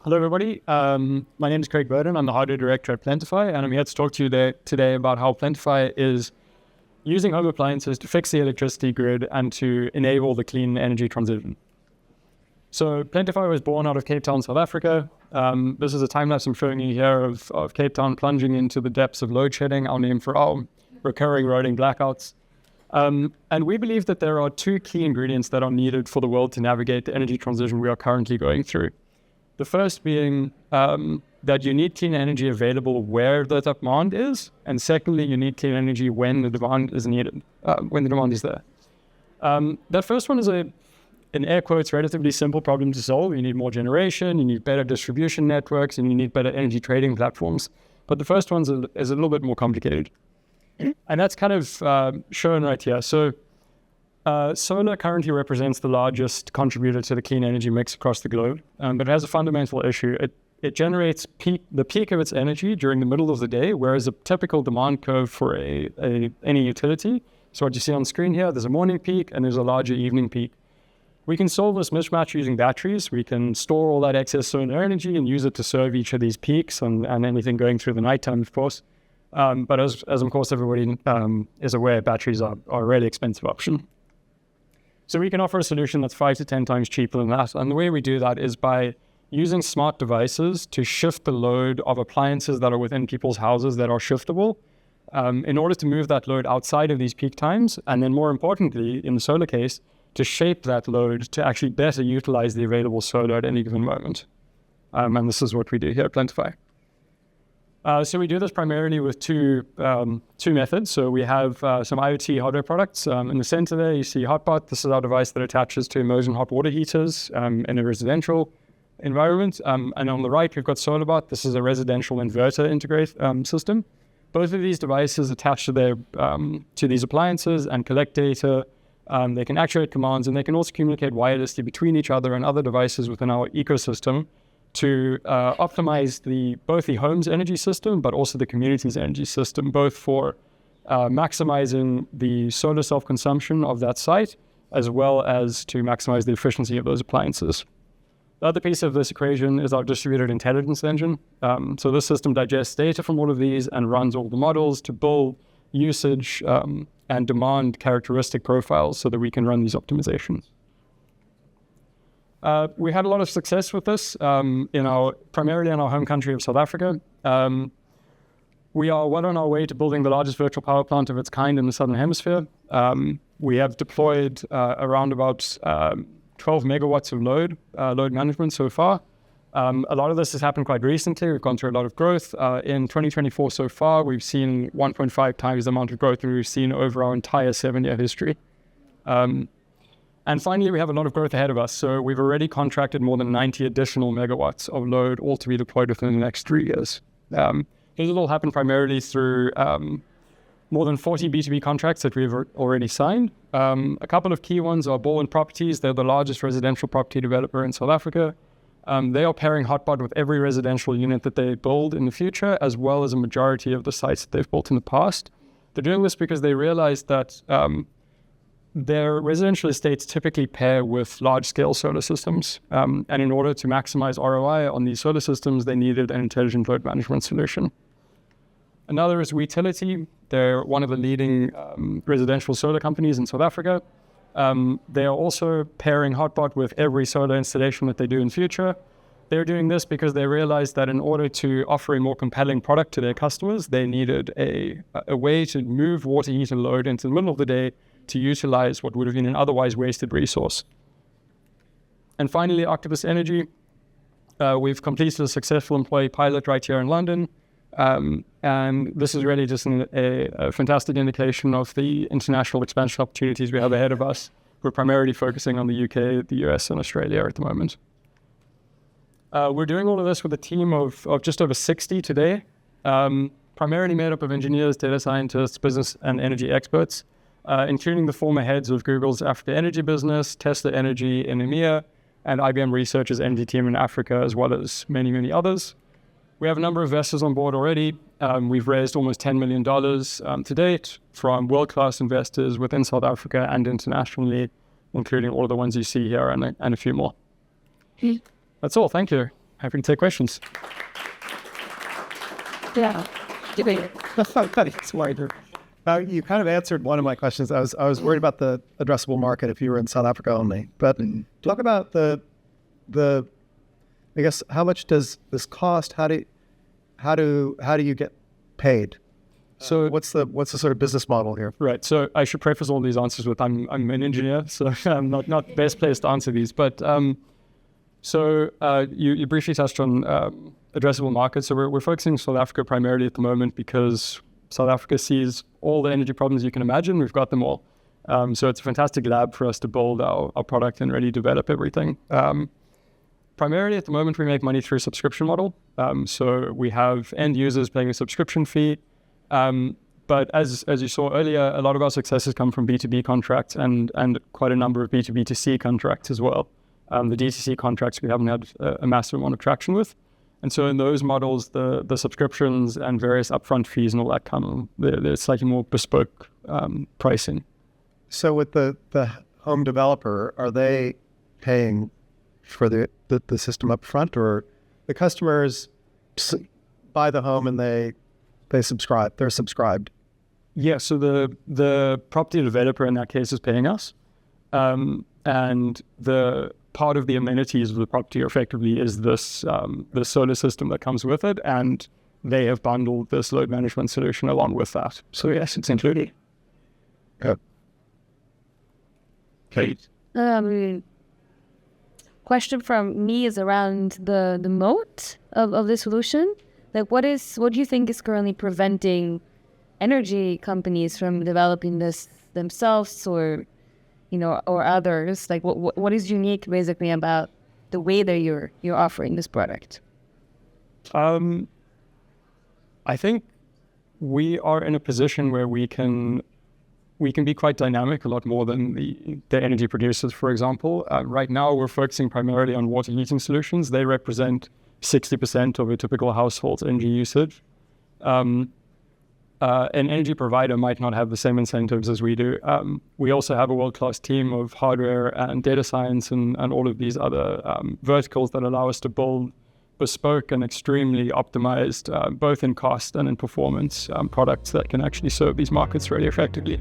Hello, everybody. My name is Craig Burden. I'm the hardware director at Plentify, and I'm here to talk to you today about how Plentify is using home appliances to fix the electricity grid and to enable the clean energy transition. So Plentify was born out of Cape Town, South Africa. This is a time-lapse I'm showing you here of Cape Town plunging into the depths of load shedding, our name for our recurring rolling blackouts. And we believe that there are two key ingredients that are needed for the world to navigate the energy transition we are currently going through. The first being that you need clean energy available where the demand is, and secondly, you need clean energy when the demand is needed, when the demand is there. That first one is in air quotes, relatively simple problem to solve. You need more generation, you need better distribution networks, and you need better energy trading platforms. But the first one is a little bit more complicated. And that's kind of shown right here. So solar currently represents the largest contributor to the clean energy mix across the globe, but it has a fundamental issue. It generates the peak of its energy during the middle of the day, whereas a typical demand curve for any utility. So what you see on the screen here, there's a morning peak and there's a larger evening peak. We can solve this mismatch using batteries. We can store all that excess solar energy and use it to serve each of these peaks and anything going through the nighttime, of course. But as of course everybody is aware, batteries are a really expensive option. So we can offer a solution that's 5 to 10 times cheaper than that. And the way we do that is by using smart devices to shift the load of appliances that are within people's houses that are shiftable in order to move that load outside of these peak times. And then more importantly, in the solar case, to shape that load to actually better utilize the available solar at any given moment. And this is what we do here at Plentify. So we do this primarily with two methods. So we have some IoT hardware products. In the center there, you see Hotbot. This is our device that attaches to immersion hot water heaters in a residential environment. And on the right, we've got SolarBot. This is a residential inverter integrate system. Both of these devices attach to these appliances and collect data. They can actuate commands, and they can also communicate wirelessly between each other and other devices within our ecosystem to optimize both the home's energy system, but also the community's energy system, both for maximizing the solar self-consumption of that site, as well as to maximize the efficiency of those appliances. The other piece of this equation is our distributed intelligence engine. So this system digests data from all of these and runs all the models to build usage and demand characteristic profiles so that we can run these optimizations. We had a lot of success with this primarily in our home country of South Africa. We are well on our way to building the largest virtual power plant of its kind in the Southern Hemisphere. We have deployed around about 12 megawatts of load management so far. A lot of this has happened quite recently. We've gone through a lot of growth. In 2024 so far, we've seen 1.5 times the amount of growth that we've seen over our entire 7-year history. And finally, we have a lot of growth ahead of us. So we've already contracted more than 90 additional megawatts of load, all to be deployed within the next 3 years. This will all happen primarily through more than 40 B2B contracts that we've already signed. A couple of key ones are Boko Properties. They're the largest residential property developer in South Africa. They are pairing Hotbot with every residential unit that they build in the future, as well as a majority of the sites that they've built in the past. They're doing this because they realized that their residential estates typically pair with large-scale solar systems. And in order to maximize ROI on these solar systems, they needed an intelligent load management solution. Another is Utility. They're one of the leading residential solar companies in South Africa. They are also pairing Hotbot with every solar installation that they do in future. They're doing this because they realized that in order to offer a more compelling product to their customers, they needed a way to move water heater load into the middle of the day to utilize what would have been an otherwise wasted resource. And finally, Octopus Energy. We've completed a successful employee pilot right here in London. And this is really just a fantastic indication of the international expansion opportunities we have ahead of us. We're primarily focusing on the UK, the US, and Australia at the moment. We're doing all of this with a team of just over 60 today, primarily made up of engineers, data scientists, business and energy experts, including the former heads of Google's Africa Energy business, Tesla Energy in EMEA, and IBM Research's energy team in Africa, as well as many, many others. We have a number of investors on board already. We've raised almost $10 million to date from world-class investors within South Africa and internationally, including all of the ones you see here and a few more. That's all. Thank you. happy to take questions. Yeah. You kind of answered one of my questions. I was worried about the addressable market if you were in South Africa only. But talk about the I guess, how much does this cost? How do you get paid? So what's the sort of business model here? Right. So I should preface all these answers with I'm an engineer, so I'm not the best placed to answer these. But you briefly touched on addressable markets. So we're focusing on South Africa primarily at the moment because South Africa sees all the energy problems you can imagine. We've got them all. So it's a fantastic lab for us to build our product and really develop everything. Primarily at the moment, we make money through a subscription model. So we have end users paying a subscription fee. But as you saw earlier, a lot of our successes come from B2B contracts and quite a number of B2B2C contracts as well. The D2C contracts we haven't had a massive amount of traction with. And so in those models, the subscriptions and various upfront fees and all that come, they're slightly more bespoke pricing. So with the home developer, are they paying for the system up front, or the customers buy the home and they subscribe? They're subscribed. Yeah. So the property developer in that case is paying us, and the part of the amenities of the property effectively is this the solar system that comes with it, and they have bundled this load management solution along with that. So yes, it's included. Yeah. Okay. Question from me is around the moat of the solution. Like, what do you think is currently preventing energy companies from developing this themselves, or or others? Like, what is unique basically about the way that you're offering this product? I think we are in a position where we can be quite dynamic, a lot more than the energy producers, for example. Right now, we're focusing primarily on water heating solutions. They represent 60% of a typical household's energy usage. An energy provider might not have the same incentives as we do. We also have a world-class team of hardware and data science and all of these other verticals that allow us to build bespoke and extremely optimized, both in cost and in performance, products that can actually serve these markets really effectively.